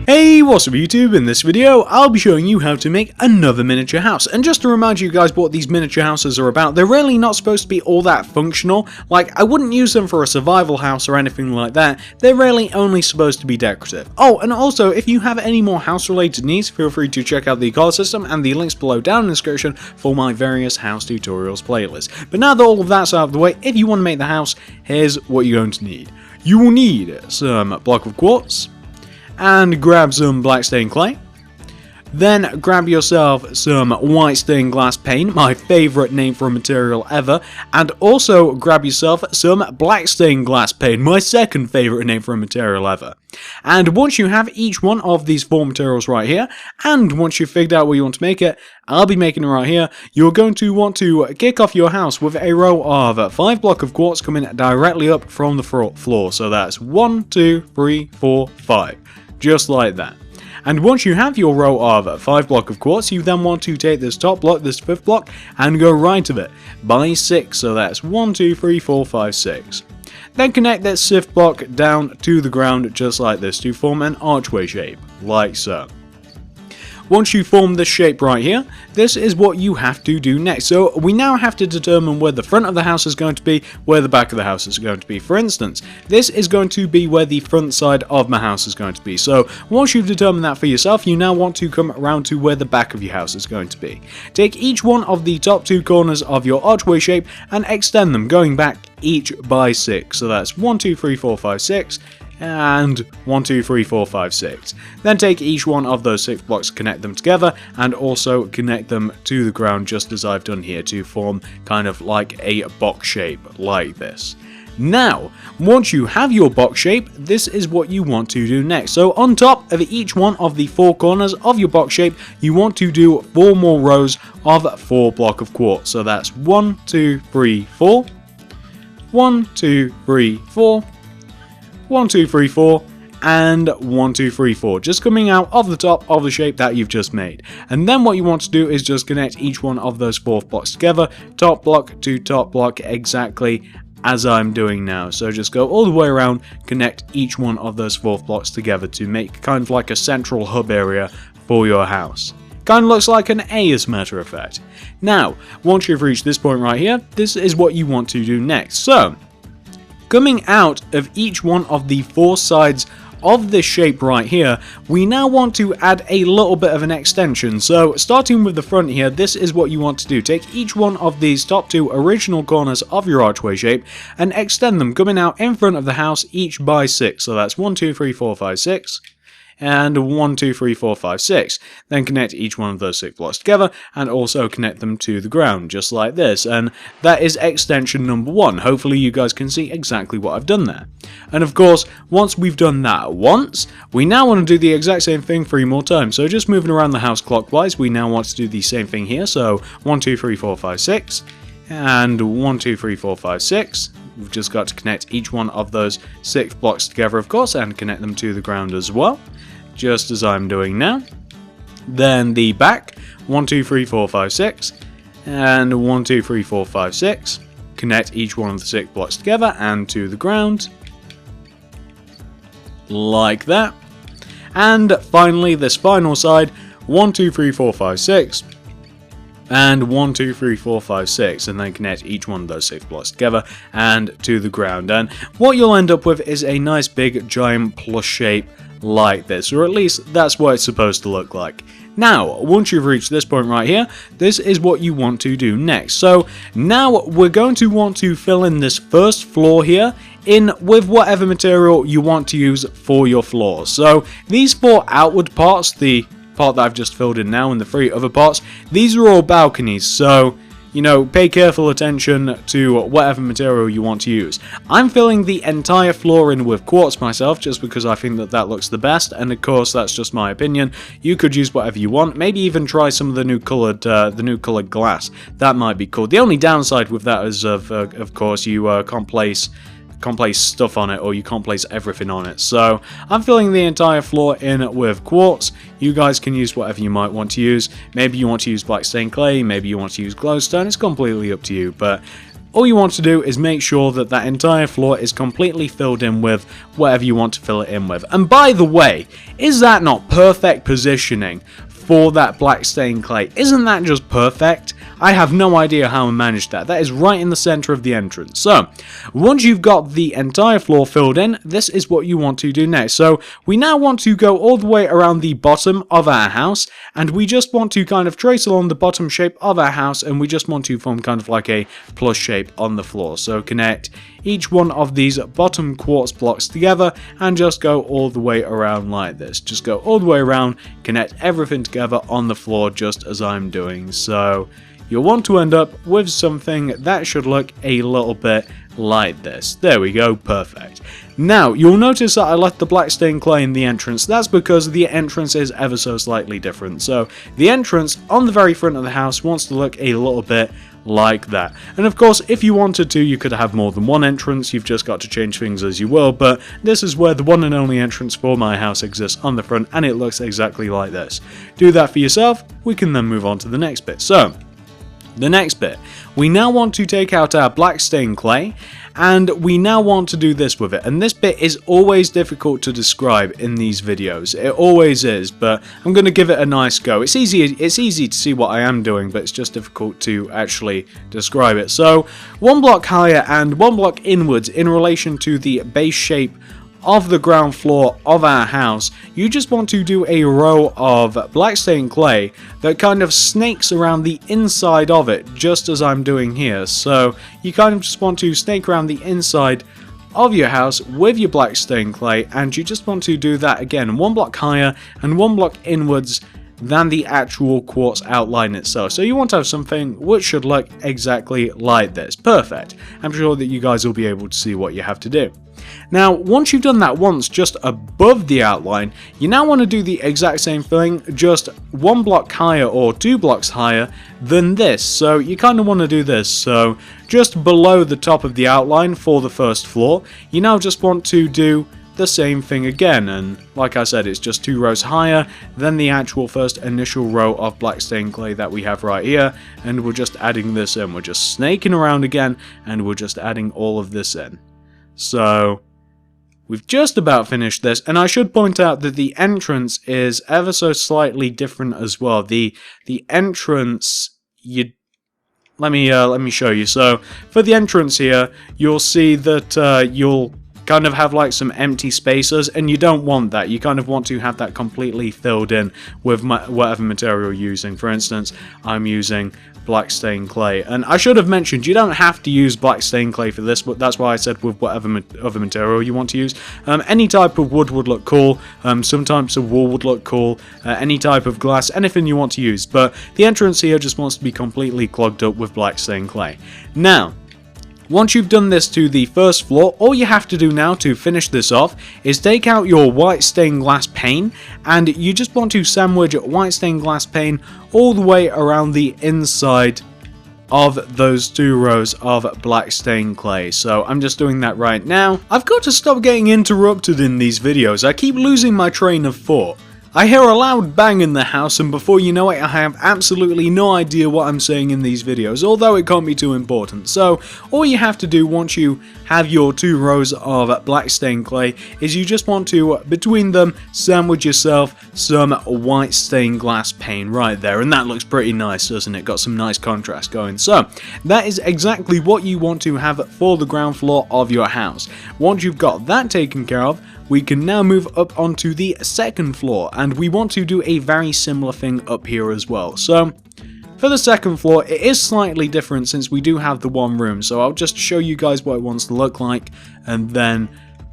Hey, what's up YouTube? In this video, I'll be showing you how to make another miniature house. And just to remind you guys what these miniature houses are about, they're really not supposed to be all that functional. Like, I wouldn't use them for a survival house or anything like that. They're really only supposed to be decorative. Oh, and also, if you have any more house-related needs, feel free to check out the card system and the links below down in the description for my various house tutorials playlist. But now that all of that's out of the way, if you want to make the house, here's what you're going to need. You will need some block of quartz, and grab some black stained clay. Then grab yourself some white stained glass paint, my favourite name for a material ever, and also grab yourself some black stained glass paint, my second favourite name for a material ever. And once you have each one of these four materials right here, and once you've figured out where you want to make it, I'll be making it right here, you're going to want to kick off your house with a row of 5 blocks of quartz coming directly up from the floor. So that's 1, 2, 3, 4, 5. Just like that. And once you have your row of 5 blocks of quartz, you then want to take this top block, this 5th block, and go right of it by 6. So that's 1, 2, 3, 4, 5, 6. Then connect this 5th block down to the ground just like this to form an archway shape, like so. Once you form this shape right here, this is what you have to do next. So we now have to determine where the front of the house is going to be, where the back of the house is going to be. For instance, this is going to be where the front side of my house is going to be. So once you've determined that for yourself, you now want to come around to where the back of your house is going to be. Take each one of the top 2 corners of your archway shape and extend them, going back each by 6. So that's 1, 2, 3, 4, 5, 6. And 1, 2, 3, 4, 5, 6. Then take each one of those 6 blocks, connect them together, and also connect them to the ground just as I've done here to form kind of like a box shape like this. Now, once you have your box shape, this is what you want to do next. So on top of each one of the 4 corners of your box shape, you want to do 4 more rows of 4 blocks of quartz. So that's 1, 2, 3, 4. 1, 2, 3, 4. 1, 2, 3, 4, and 1, 2, 3, 4, just coming out of the top of the shape that you've just made. And then what you want to do is just connect each one of those 4 blocks together, top block to top block, exactly as I'm doing now. So just go all the way around, connect each one of those 4 blocks together to make kind of like a central hub area for your house. Kind of looks like an A as a matter of fact. Now, once you've reached this point right here, this is what you want to do next. So, coming out of each one of the 4 sides of this shape right here, we now want to add a little bit of an extension. So starting with the front here, this is what you want to do. Take each one of these top 2 original corners of your archway shape and extend them, coming out in front of the house each by 6. So that's 1, 2, 3, 4, 5, 6. And 1, 2, 3, 4, 5, 6. Then connect each one of those 6 blocks together and also connect them to the ground, just like this. And that is extension number 1. Hopefully you guys can see exactly what I've done there. And of course, once we've done that once, we now want to do the exact same thing 3 more times. So just moving around the house clockwise, we now want to do the same thing here. So 1, 2, 3, 4, 5, 6. And 1, 2, 3, 4, 5, 6. We've just got to connect each one of those 6 blocks together, of course, and connect them to the ground as well, just as I'm doing now. Then the back, 1, 2, 3, 4, 5, 6, and 1, 2, 3, 4, 5, 6. Connect each one of the 6 blocks together and to the ground, like that. And finally, this final side, 1, 2, 3, 4, 5, 6. And 1, 2, 3, 4, 5, 6, and then connect each one of those 6 blocks together and to the ground. And what you'll end up with is a nice big giant plus shape like this, or at least that's what it's supposed to look like. Now, once you've reached this point right here, this is what you want to do next. So now we're going to want to fill in this first floor here in with whatever material you want to use for your floors. So these 4 outward parts, the part that I've just filled in now and the 3 other parts, these are all balconies, so you know, pay careful attention to whatever material you want to use. I'm filling the entire floor in with quartz myself just because I think that that looks the best, and of course that's just my opinion. You could use whatever you want, maybe even try some of the new colored glass. That might be cool. The only downside with that is of course you can't place stuff on it, or you can't place everything on it. So I'm filling the entire floor in with quartz. You guys can use whatever you might want to use. Maybe you want to use black stained clay, maybe you want to use glowstone. It's completely up to you, but all you want to do is make sure that that entire floor is completely filled in with whatever you want to fill it in with. And by the way, is that not perfect positioning for that black stained clay? Isn't that just perfect? I have no idea how I managed that. That is right in the center of the entrance. So, once you've got the entire floor filled in, this is what you want to do next. So, we now want to go all the way around the bottom of our house, and we just want to kind of trace along the bottom shape of our house, and we just want to form kind of like a plus shape on the floor. So, connect each one of these bottom quartz blocks together and just go all the way around like this. Just go all the way around, connect everything together on the floor just as I'm doing. So you'll want to end up with something that should look a little bit like this. There we go, perfect. Now, you'll notice that I left the black stained clay in the entrance. That's because the entrance is ever so slightly different. So the entrance on the very front of the house wants to look a little bit like that. And of course, if you wanted to, you could have more than one entrance. You've just got to change things as you will, but this is where the one and only entrance for my house exists on the front, and it looks exactly like this. Do that for yourself. We can then move on to the next bit. So the next bit, we now want to take out our black stained clay, and we now want to do this with it. And this bit is always difficult to describe in these videos. It always is, but I'm going to give it a nice go. It's easy to see what I am doing, but it's just difficult to actually describe it. So, one block higher and one block inwards in relation to the base shape of the ground floor of our house, you just want to do a row of black stained clay that kind of snakes around the inside of it, just as I'm doing here. So you kind of just want to snake around the inside of your house with your black stained clay, and you just want to do that again, one block higher and one block inwards than the actual quartz outline itself. So you want to have something which should look exactly like this. Perfect. I'm sure that you guys will be able to see what you have to do. Now, once you've done that once just above the outline, you now want to do the exact same thing, just one block higher or 2 blocks higher than this. So you kind of want to do this. So just below the top of the outline for the first floor, you now just want to do the same thing again, and like I said, it's just 2 rows higher than the actual first initial row of black stained clay that we have right here, and we're just adding this in. We're just snaking around again, and we're just adding all of this in. So we've just about finished this, and I should point out that the entrance is ever so slightly different as well. The entrance, let me show you. So for the entrance here, you'll see that you'll kind of have like some empty spaces, and you don't want that. You kind of want to have that completely filled in with whatever material you're using. For instance, I'm using black stained clay, and I should have mentioned you don't have to use black stained clay for this, but that's why I said with whatever other material you want to use. Any type of wood would look cool, some types of wool would look cool, any type of glass, anything you want to use, but the entrance here just wants to be completely clogged up with black stained clay. Now, once you've done this to the first floor, all you have to do now to finish this off is take out your white stained glass pane, and you just want to sandwich white stained glass pane all the way around the inside of those 2 rows of black stained clay. So I'm just doing that right now. I've got to stop getting interrupted in these videos. I keep losing my train of thought. I hear a loud bang in the house, and before you know it, I have absolutely no idea what I'm saying in these videos, although it can't be too important. So, all you have to do once you have your 2 rows of black stained clay is you just want to, between them, sandwich yourself some white stained glass pane right there, and that looks pretty nice, doesn't it? Got some nice contrast going. So, that is exactly what you want to have for the ground floor of your house. Once you've got that taken care of, we can now move up onto the second floor, and we want to do a very similar thing up here as well. So for the second floor, it is slightly different since we do have the one room, so I'll just show you guys what it wants to look like, and then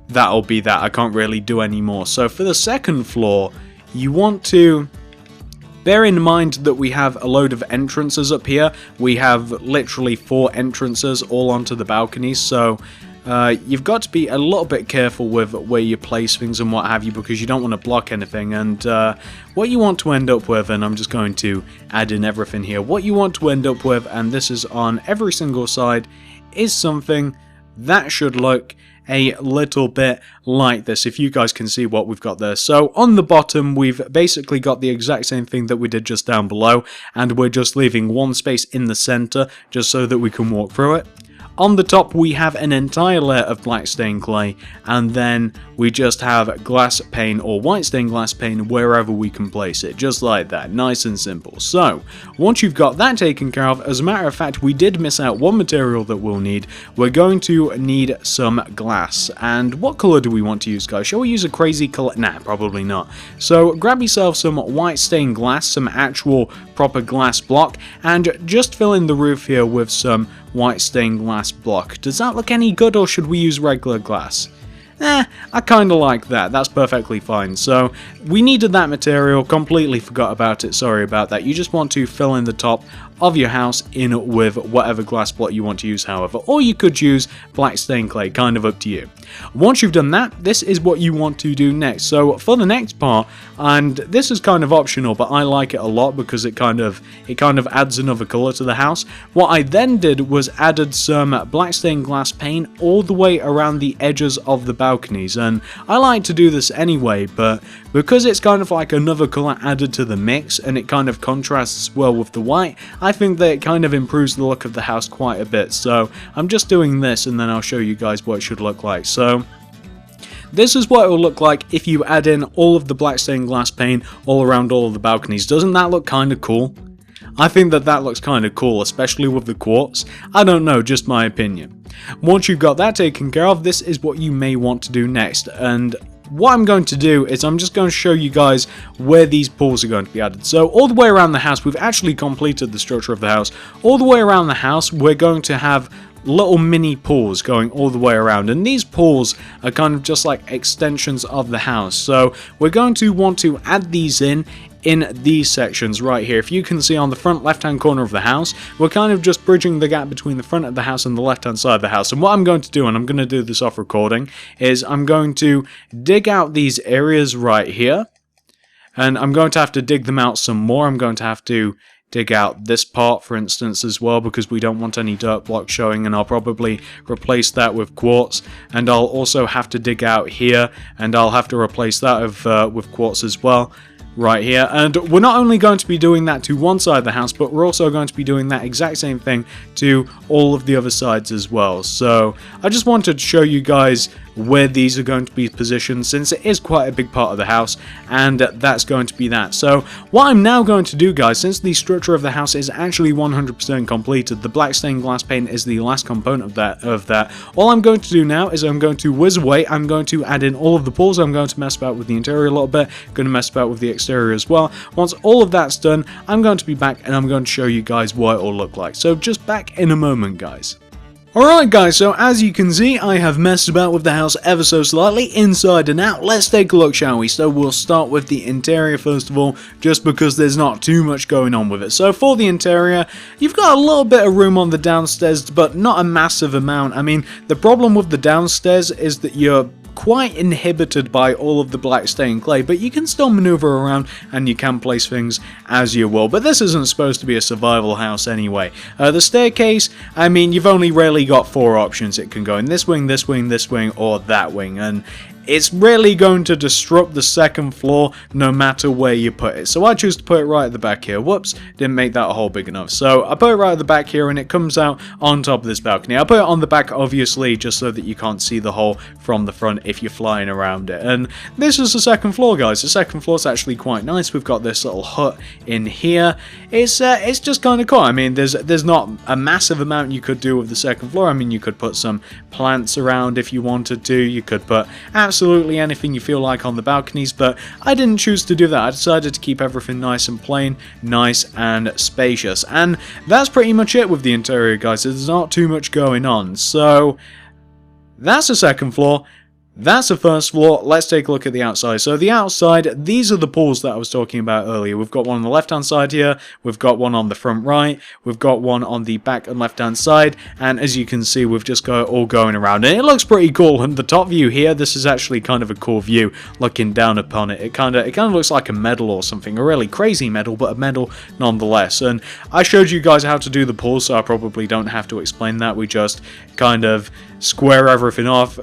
that'll be that. I can't really do any more. So for the second floor, you want to bear in mind that we have a load of entrances up here. We have literally 4 entrances all onto the balconies, so you've got to be a little bit careful with where you place things and what have you, because you don't want to block anything. And what you want to end up with, and I'm just going to add in everything here, what you want to end up with, and this is on every single side, is something that should look a little bit like this, if you guys can see what we've got there. So on the bottom, we've basically got the exact same thing that we did just down below, and we're just leaving one space in the center just so that we can walk through it. On the top we have an entire layer of black stained clay, and then we just have glass pane or white stained glass pane wherever we can place it, just like that, nice and simple. So once you've got that taken care of, as a matter of fact we did miss out one material that we'll need. We're going to need some glass. And what colour do we want to use, guys? Shall we use a crazy colour? Nah, probably not. So grab yourself some white stained glass, some actual proper glass block, and just fill in the roof here with some white stained glass block. Does that look any good, or should we use regular glass? I kinda like that, that's perfectly fine. So, we needed that material, completely forgot about it, sorry about that. You just want to fill in the top of your house in with whatever glass block you want to use, however. Or you could use black stained clay, kind of up to you. Once you've done that, this is what you want to do next. So, for the next part, and this is kind of optional, but I like it a lot because it kind of adds another colour to the house. What I then did was added some black stained glass paint all the way around the edges of the balconies, and I like to do this anyway, but because it's kind of like another colour added to the mix and it kind of contrasts well with the white, I think that it kind of improves the look of the house quite a bit. So I'm just doing this and then I'll show you guys what it should look like. So this is what it will look like if you add in all of the black stained glass paint all around all of the balconies. Doesn't that look kind of cool? I think that looks kind of cool, especially with the quartz. I don't know, just my opinion. Once you've got that taken care of, this is what you may want to do next. And what I'm going to do is I'm just going to show you guys where these pools are going to be added. So all the way around the house, we've actually completed the structure of the house. All the way around the house, we're going to have little mini pools going all the way around, and these pools are kind of just like extensions of the house. So we're going to want to add these in these sections right here. If you can see on the front left hand corner of the house, we're kind of just bridging the gap between the front of the house and the left hand side of the house. And what I'm going to do, and I'm going to do this off recording, is I'm going to dig out these areas right here, and I'm going to have to dig them out some more. I'm going to have to dig out this part, for instance, as well, because we don't want any dirt blocks showing, and I'll probably replace that with quartz. And I'll also have to dig out here, and I'll have to replace that with quartz as well, right here. And we're not only going to be doing that to one side of the house, but we're also going to be doing that exact same thing to all of the other sides as well. So I just wanted to show you guys where these are going to be positioned, since it is quite a big part of the house, and that's going to be that. So what I'm now going to do, guys, since the structure of the house is actually 100% completed, the black stained glass paint is the last component of that, all I'm going to do now is I'm going to whiz away. I'm going to add in all of the pools. I'm going to mess about with the interior a little bit, going to mess about with the exterior as well. Once all of that's done, I'm going to be back and I'm going to show you guys what it will look like. So just back in a moment, guys. Alright guys, so as you can see, I have messed about with the house ever so slightly, inside and out. Let's take a look, shall we? So we'll start with the interior first of all, just because there's not too much going on with it. So for the interior, you've got a little bit of room on the downstairs, but not a massive amount. I mean, the problem with the downstairs is that you're quite inhibited by all of the black stained clay, but you can still maneuver around and you can place things as you will. But this isn't supposed to be a survival house anyway. The staircase, I mean, you've only really got 4 options. It can go in this wing, this wing, this wing, or that wing, and it's really going to disrupt the second floor no matter where you put it. So I choose to put it right at the back here. Whoops, didn't make that hole big enough. So I put it right at the back here and it comes out on top of this balcony. I put it on the back obviously just so that you can't see the hole from the front if you're flying around it. And this is the second floor, guys. The second floor is actually quite nice. We've got this little hut in here. It's just kind of cool. I mean, there's not a massive amount you could do with the second floor. I mean, you could put some plants around if you wanted to. You could put absolutely anything you feel like on the balconies, but I didn't choose to do that. I decided to keep everything nice and plain, nice and spacious. And that's pretty much it with the interior, guys. There's not too much going on. So that's the second floor. That's the first floor. Let's take a look at the outside. So the outside, these are the pools that I was talking about earlier. We've got one on the left hand side here, we've got one on the front right, we've got one on the back and left hand side, and as you can see, we've just got it all going around, and it looks pretty cool. And the top view here, this is actually kind of a cool view looking down upon it. It kind of looks like a medal or something, a really crazy medal, but a medal nonetheless. And I showed you guys how to do the pools, so I probably don't have to explain that. We just kind of square everything off,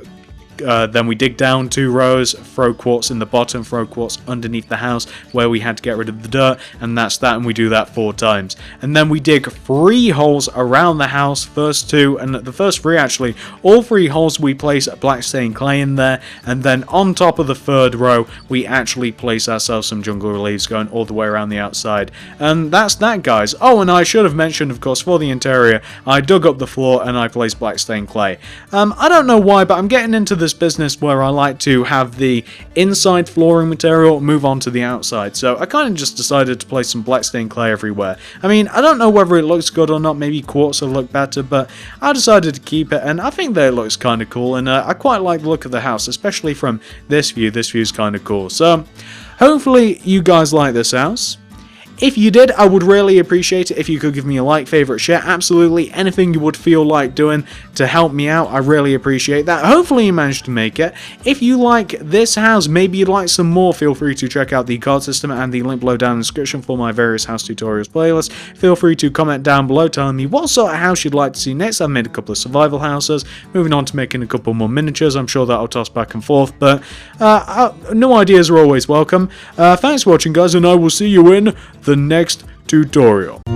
then we dig down 2 rows, throw quartz in the bottom, throw quartz underneath the house where we had to get rid of the dirt, and that's that, and we do that 4 times. And then we dig 3 holes around the house, first 2, and the first 3 actually, all 3 holes we place black stained clay in there, and then on top of the 3rd row, we actually place ourselves some jungle leaves going all the way around the outside. And that's that, guys. Oh, and I should have mentioned, of course, for the interior, I dug up the floor and I placed black stained clay. I don't know why, but I'm getting into this business where I like to have the inside flooring material move on to the outside, so I kind of just decided to place some black stained clay everywhere. I mean, I don't know whether it looks good or not, maybe quartz will look better, but I decided to keep it, and I think that it looks kind of cool, and I quite like the look of the house, especially from this view. This view is kind of cool, so hopefully you guys like this house. If you did, I would really appreciate it if you could give me a like, favorite, share, absolutely anything you would feel like doing to help me out. I really appreciate that. Hopefully you managed to make it. If you like this house, maybe you'd like some more, feel free to check out the card system and the link below down in the description for my various house tutorials playlist. Feel free to comment down below telling me what sort of house you'd like to see next. I've made a couple of survival houses, moving on to making a couple more miniatures. I'm sure that I'll toss back and forth, but no ideas are always welcome. Thanks for watching, guys, and I will see you in the next tutorial.